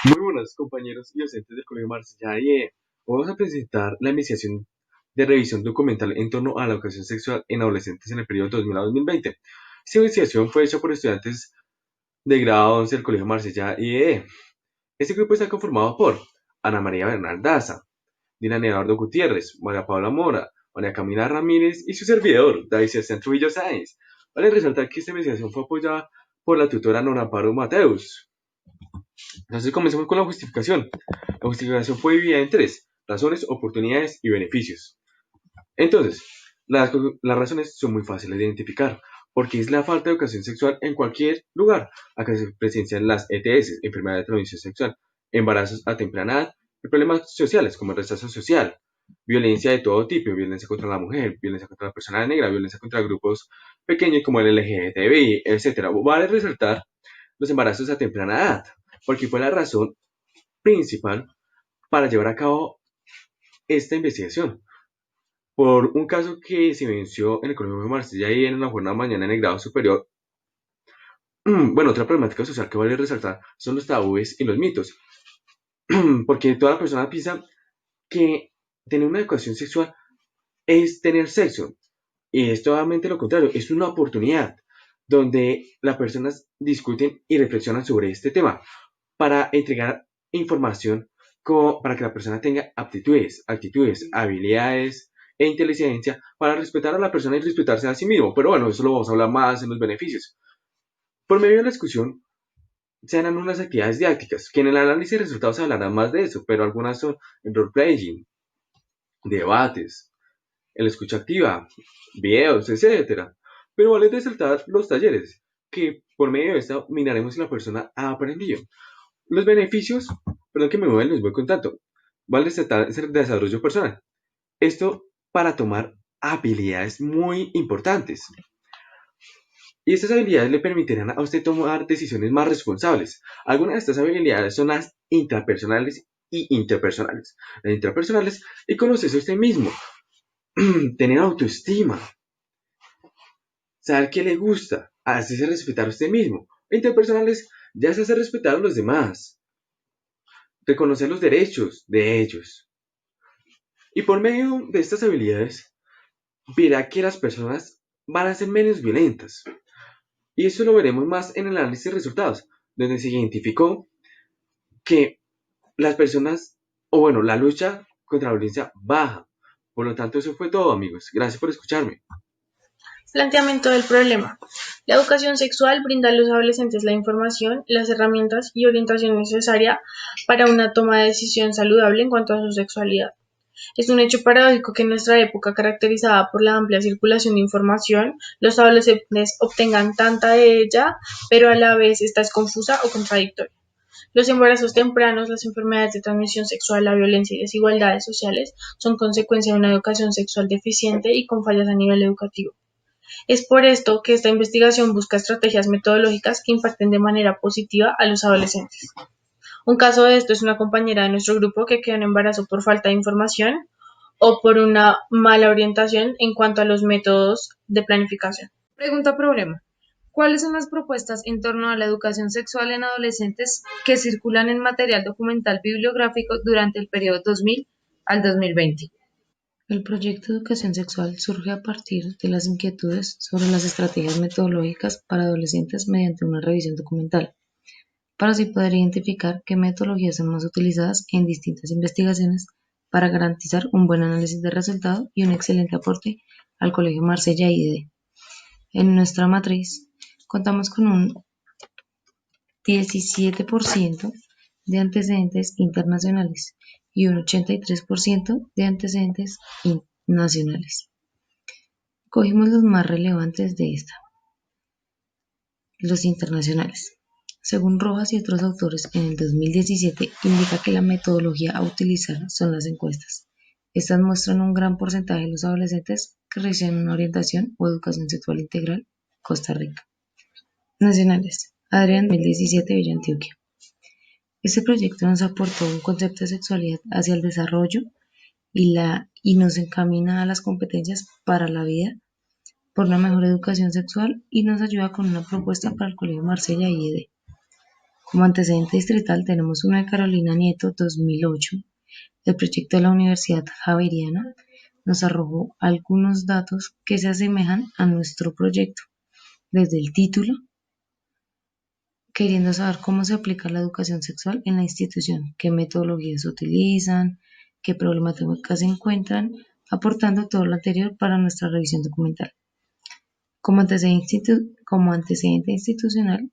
Muy buenas compañeros y docentes del Colegio Marsella IE. Vamos a presentar la investigación de revisión documental en torno a la educación sexual en adolescentes en el periodo 2000 a 2020. Esta investigación fue hecha por estudiantes de grado 11 del Colegio Marsella IE. Este grupo está conformado por Ana María Bernal Daza, Dylan Eduardo Gutiérrez, María Paula Mora, María Camila Ramírez y su servidor, David Sebastián Trujillo Sáenz. Vale resaltar que esta investigación fue apoyada por la tutora Nora Amparo Mateus. Entonces comencemos con la justificación. La justificación fue dividida en tres: razones, oportunidades y beneficios. Entonces, las razones son muy fáciles de identificar, porque es la falta de educación sexual en cualquier lugar. Acá se presencian las ETS, enfermedad de transmisión sexual, embarazos a temprana edad y problemas sociales como el rechazo social, violencia de todo tipo, violencia contra la mujer, violencia contra la persona negra, violencia contra grupos pequeños como el LGTBI, etc. Vale resaltar los embarazos a temprana edad, porque fue la razón principal para llevar a cabo esta investigación. Por un caso que se venció en el Colegio de Marsella y en la jornada de mañana en el grado superior. Bueno, otra problemática social que vale resaltar son los tabúes y los mitos, porque toda persona piensa que tener una educación sexual es tener sexo, y es totalmente lo contrario, es una oportunidad donde las personas discuten y reflexionan sobre este tema para entregar información para que la persona tenga aptitudes, actitudes, habilidades e inteligencia para respetar a la persona y respetarse a sí mismo. Pero bueno, eso lo vamos a hablar más en los beneficios. Por medio de la discusión se harán unas actividades didácticas, que en el análisis de resultados se hablará más de eso, pero algunas son el role-playing, debates, el escucha activa, videos, etcétera. Pero vale resaltar los talleres, que por medio de esto miraremos si la persona ha aprendido. Los beneficios, perdón que me mueva, les voy contando. Vale resaltar el desarrollo personal. Esto para tomar habilidades muy importantes. Y estas habilidades le permitirán a usted tomar decisiones más responsables. Algunas de estas habilidades son las intrapersonales y interpersonales. Las intrapersonales y conocerse a usted mismo, tener autoestima, saber qué le gusta, hacerse respetar a usted mismo. Interpersonales ya se hace respetar a los demás, reconocer los derechos de ellos. Y por medio de estas habilidades, verá que las personas van a ser menos violentas. Y eso lo veremos más en el análisis de resultados, donde se identificó que las personas, o bueno, la lucha contra la violencia baja. Por lo tanto, eso fue todo, amigos. Gracias por escucharme. Planteamiento del problema. La educación sexual brinda a los adolescentes la información, las herramientas y orientación necesaria para una toma de decisión saludable en cuanto a su sexualidad. Es un hecho paradójico que en nuestra época, caracterizada por la amplia circulación de información, los adolescentes obtengan tanta de ella, pero a la vez esta es confusa o contradictoria. Los embarazos tempranos, las enfermedades de transmisión sexual, la violencia y desigualdades sociales son consecuencia de una educación sexual deficiente y con fallas a nivel educativo. Es por esto que esta investigación busca estrategias metodológicas que impacten de manera positiva a los adolescentes. Un caso de esto es una compañera de nuestro grupo que quedó en embarazo por falta de información o por una mala orientación en cuanto a los métodos de planificación. Pregunta problema. ¿Cuáles son las propuestas en torno a la educación sexual en adolescentes que circulan en material documental bibliográfico durante el periodo 2000 al 2020? El proyecto Educación Sexual surge a partir de las inquietudes sobre las estrategias metodológicas para adolescentes mediante una revisión documental, para así poder identificar qué metodologías son más utilizadas en distintas investigaciones para garantizar un buen análisis de resultado y un excelente aporte al Colegio Marsella IDD. En nuestra matriz contamos con un 17% de antecedentes internacionales y un 83% de antecedentes nacionales. Cogimos los más relevantes de esta, los internacionales. Según Rojas y otros autores, en el 2017 indica que la metodología a utilizar son las encuestas. Estas muestran un gran porcentaje de los adolescentes que reciben una orientación o educación sexual integral en Costa Rica. Nacionales. Adrián 2017 Villa Antioquia. Este proyecto nos aportó un concepto de sexualidad hacia el desarrollo y nos encamina a las competencias para la vida por una mejor educación sexual y nos ayuda con una propuesta para el Colegio Marsella IED. Como antecedente distrital tenemos una de Carolina Nieto 2008. El proyecto de la Universidad Javeriana nos arrojó algunos datos que se asemejan a nuestro proyecto, desde el título, queriendo saber cómo se aplica la educación sexual en la institución, qué metodologías se utilizan, qué problemáticas se encuentran, aportando todo lo anterior para nuestra revisión documental. Como antecedente institucional,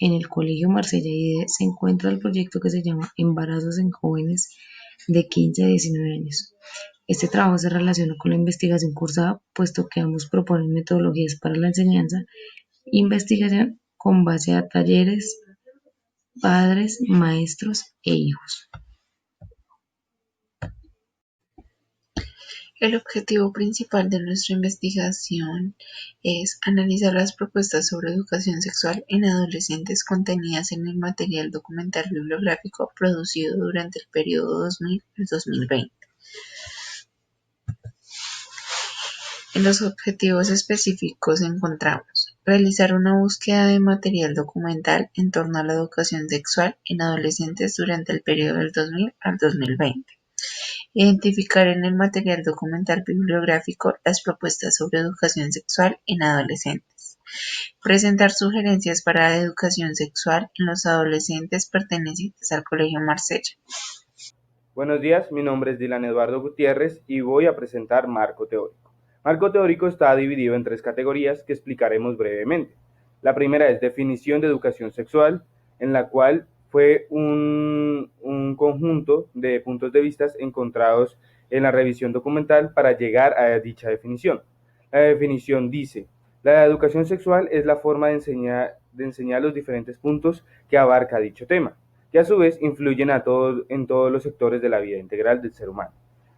en el Colegio Marsella IDE se encuentra el proyecto que se llama Embarazos en jóvenes de 15 a 19 años. Este trabajo se relaciona con la investigación cursada, puesto que ambos proponen metodologías para la enseñanza e investigación con base a talleres, padres, maestros e hijos. El objetivo principal de nuestra investigación es analizar las propuestas sobre educación sexual en adolescentes contenidas en el material documental bibliográfico producido durante el periodo 2000 al 2020. En los objetivos específicos encontramos realizar una búsqueda de material documental en torno a la educación sexual en adolescentes durante el periodo del 2000 al 2020. Identificar en el material documental bibliográfico las propuestas sobre educación sexual en adolescentes. Presentar sugerencias para la educación sexual en los adolescentes pertenecientes al Colegio Marsella. Buenos días, mi nombre es Dylan Eduardo Gutiérrez y voy a presentar Marco Teórico. Marco Teórico está dividido en 3 categorías que explicaremos brevemente. La primera es definición de educación sexual, en la cual fue un conjunto de puntos de vista encontrados en la revisión documental para llegar a dicha definición. La definición dice: la educación sexual es la forma de enseñar los diferentes puntos que abarca dicho tema, que a su vez influyen en todos los sectores de la vida integral del ser humano.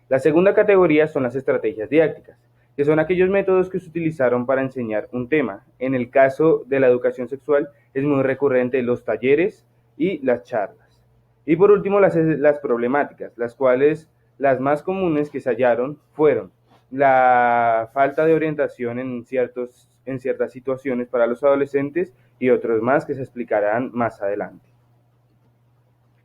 La segunda categoría son las estrategias didácticas, que son aquellos métodos que se utilizaron para enseñar un tema. En el caso de la educación sexual es muy recurrente los talleres y las charlas. Y por último, las problemáticas, las cuales las más comunes que se hallaron fueron la falta de orientación en ciertas situaciones para los adolescentes y otros más que se explicarán más adelante.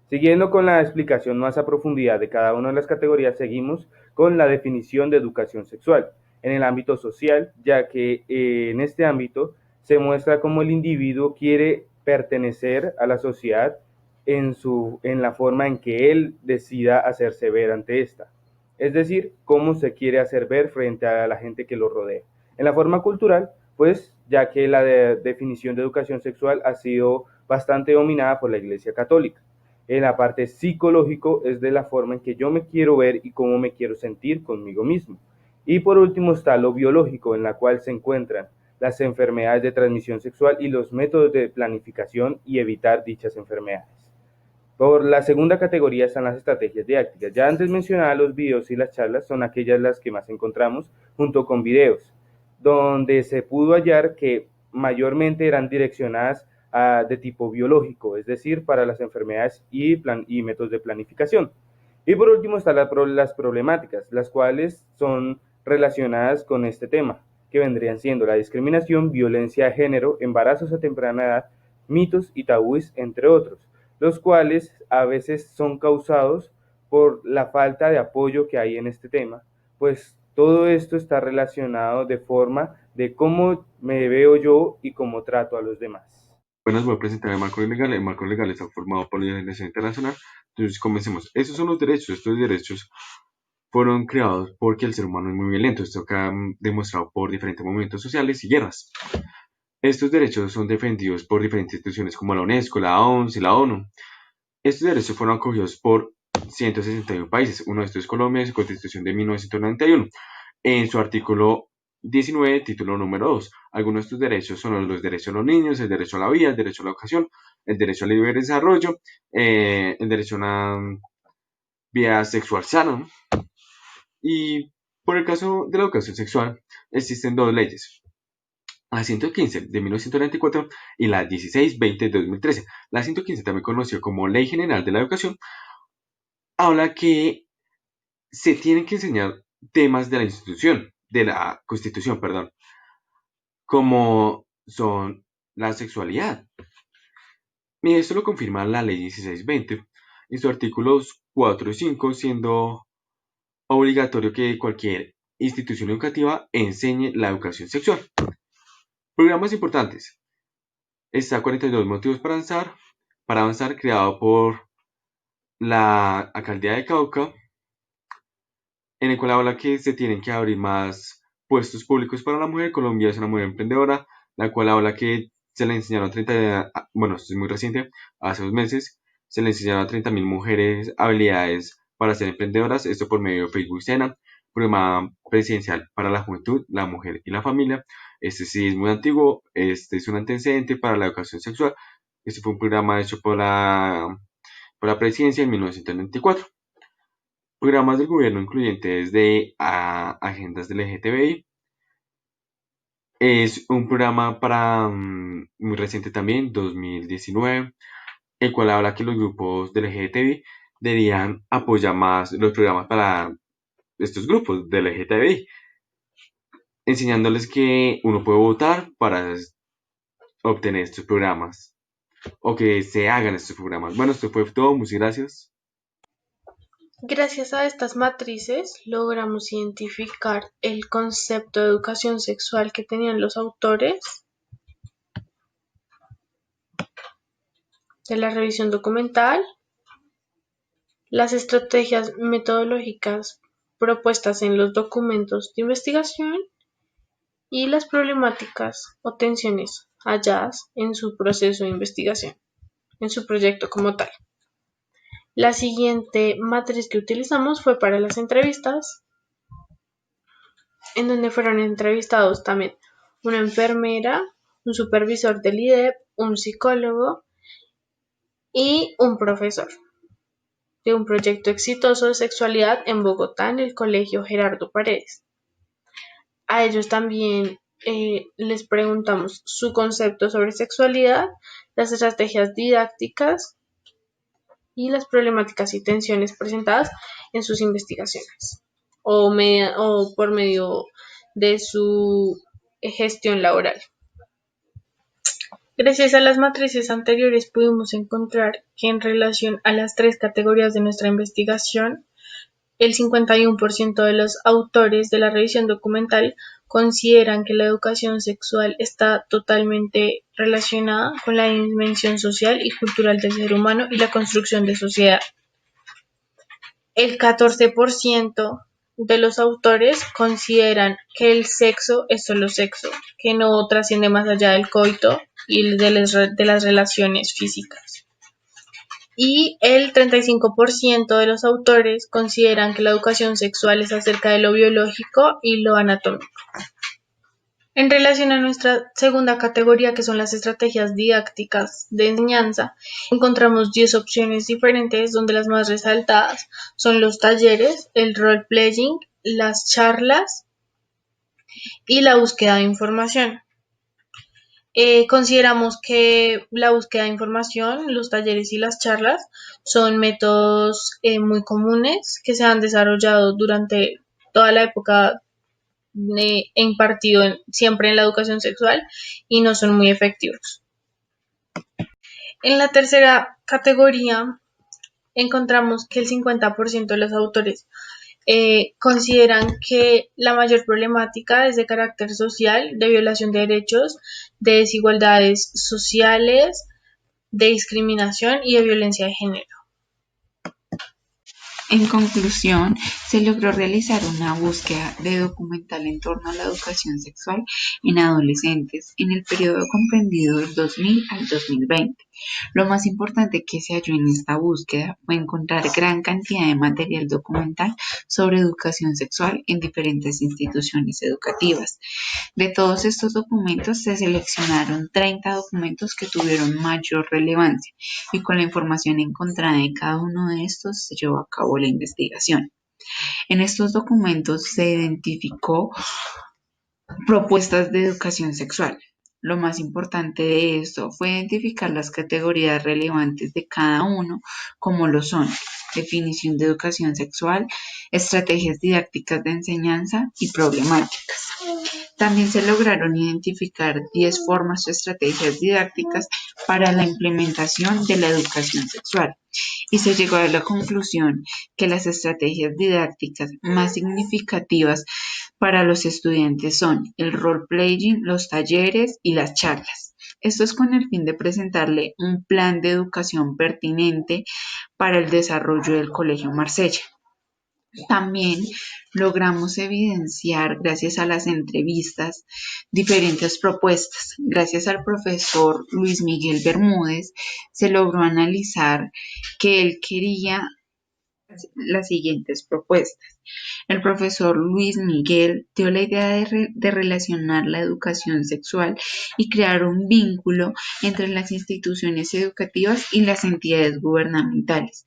Siguiendo con la explicación más a profundidad de cada una de las categorías, seguimos con la definición de educación sexual en el ámbito social, ya que en este ámbito se muestra cómo el individuo quiere pertenecer a la sociedad en la forma en que él decida hacerse ver ante esta. Es decir, cómo se quiere hacer ver frente a la gente que lo rodea. En la forma cultural, pues, ya que la definición de educación sexual ha sido bastante dominada por la Iglesia Católica. En la parte psicológico es de la forma en que yo me quiero ver y cómo me quiero sentir conmigo mismo. Y por último está lo biológico, en la cual se encuentran las enfermedades de transmisión sexual y los métodos de planificación y evitar dichas enfermedades. Por la segunda categoría están las estrategias didácticas. Ya antes mencionaba, los videos y las charlas son aquellas las que más encontramos, junto con videos, donde se pudo hallar que mayormente eran direccionadas de tipo biológico, es decir, para las enfermedades y métodos de planificación. Y por último están las problemáticas, las cuales son relacionadas con este tema, que vendrían siendo la discriminación, violencia de género, embarazos a temprana edad, mitos y tabúes, entre otros, los cuales a veces son causados por la falta de apoyo que hay en este tema, pues todo esto está relacionado de forma de cómo me veo yo y cómo trato a los demás. Apenas voy a presentar el marco legal. El marco legal está formado por la Organización Internacional. Entonces, comencemos. Esos son los derechos. Estos derechos fueron creados porque el ser humano es muy violento. Esto queda demostrado por diferentes movimientos sociales y guerras. Estos derechos son defendidos por diferentes instituciones como la UNESCO, la OMS y la ONU. Estos derechos fueron acogidos por 161 países. Uno de estos es Colombia, en su Constitución de 1991. En su artículo 19, título número 2. Algunos de estos derechos son los derechos de los niños, el derecho a la vida, el derecho a la educación, el derecho al libre desarrollo, el derecho a una vida sexual sana. Y por el caso de la educación sexual, existen 2 leyes. La 115 de 1994 y la 1620 de 2013. La 115, también conocida como Ley General de la Educación, habla que se tienen que enseñar temas de la Constitución, perdón, como son la sexualidad, Y esto lo confirma la Ley 1620 en sus artículos 4 y 5, siendo obligatorio que cualquier institución educativa enseñe la educación sexual. Programas importantes. Está 42 motivos para avanzar, creado por la Alcaldía de Cauca, en el cual habla que se tienen que abrir más puestos públicos para la mujer. Colombia es una mujer emprendedora, la cual habla que se le enseñaron bueno, esto es muy reciente, hace 2 meses, se le enseñaron a 30.000 mujeres habilidades para ser emprendedoras, esto por medio de Facebook Sena, programa presidencial para la juventud, la mujer y la familia. Este sí es muy antiguo, este es un antecedente para la educación sexual. Este fue un programa hecho por la presidencia en 1994. Programas del gobierno incluyentes de agendas del LGTBI. Es un programa muy reciente también, 2019, el cual habla que los grupos del LGTBI deberían apoyar más los programas para estos grupos del LGTBI, enseñándoles que uno puede votar para obtener estos programas o que se hagan estos programas. Bueno, esto fue todo, muchas gracias. Gracias a estas matrices logramos identificar el concepto de educación sexual que tenían los autores de la revisión documental, las estrategias metodológicas propuestas en los documentos de investigación y las problemáticas o tensiones halladas en su proceso de investigación, en su proyecto como tal. La siguiente matriz que utilizamos fue para las entrevistas, en donde fueron entrevistados también una enfermera, un supervisor del IDEP, un psicólogo y un profesor de un proyecto exitoso de sexualidad en Bogotá en el Colegio Gerardo Paredes. A ellos también les preguntamos su concepto sobre sexualidad, las estrategias didácticas y las problemáticas y tensiones presentadas en sus investigaciones o por medio de su gestión laboral. Gracias a las matrices anteriores pudimos encontrar que en relación a las 3 categorías de nuestra investigación, el 51% de los autores de la revisión documental consideran que la educación sexual está totalmente relacionada con la dimensión social y cultural del ser humano y la construcción de sociedad. El 14% de los autores consideran que el sexo es solo sexo, que no trasciende más allá del coito y de las relaciones físicas. Y el 35% de los autores consideran que la educación sexual es acerca de lo biológico y lo anatómico. En relación a nuestra segunda categoría, que son las estrategias didácticas de enseñanza, encontramos 10 opciones diferentes, donde las más resaltadas son los talleres, el role-playing, las charlas y la búsqueda de información. Consideramos que la búsqueda de información, los talleres y las charlas son métodos muy comunes que se han desarrollado durante toda la época impartido siempre en la educación sexual y no son muy efectivos. En la tercera categoría encontramos que el 50% de los autores consideran que la mayor problemática es de carácter social, de violación de derechos, de desigualdades sociales, de discriminación y de violencia de género. En conclusión, se logró realizar una búsqueda de documental en torno a la educación sexual en adolescentes en el periodo comprendido del 2000 al 2020. Lo más importante que se halló en esta búsqueda fue encontrar gran cantidad de material documental sobre educación sexual en diferentes instituciones educativas. De todos estos documentos se seleccionaron 30 documentos que tuvieron mayor relevancia y con la información encontrada en cada uno de estos se llevó a cabo la investigación. En estos documentos se identificó propuestas de educación sexual. Lo más importante de esto fue identificar las categorías relevantes de cada uno, como lo son definición de educación sexual, estrategias didácticas de enseñanza y problemáticas. También se lograron identificar 10 formas o estrategias didácticas para la implementación de la educación sexual y se llegó a la conclusión que las estrategias didácticas más significativas para los estudiantes son el role-playing, los talleres y las charlas. Esto es con el fin de presentarle un plan de educación pertinente para el desarrollo del Colegio Marsella. También logramos evidenciar, gracias a las entrevistas, diferentes propuestas. Gracias al profesor Luis Miguel Bermúdez, se logró analizar que él quería las siguientes propuestas. El profesor Luis Miguel dio la idea de relacionar la educación sexual y crear un vínculo entre las instituciones educativas y las entidades gubernamentales,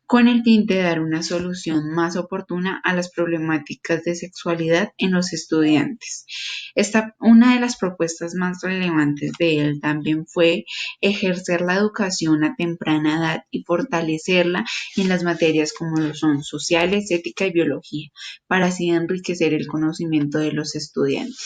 con el fin de dar una solución más oportuna a las problemáticas de sexualidad en los estudiantes. Una de las propuestas más relevantes de él también fue ejercer la educación a temprana edad y fortalecerla en las materias como lo son sociales, ética y biología, para así enriquecer el conocimiento de los estudiantes.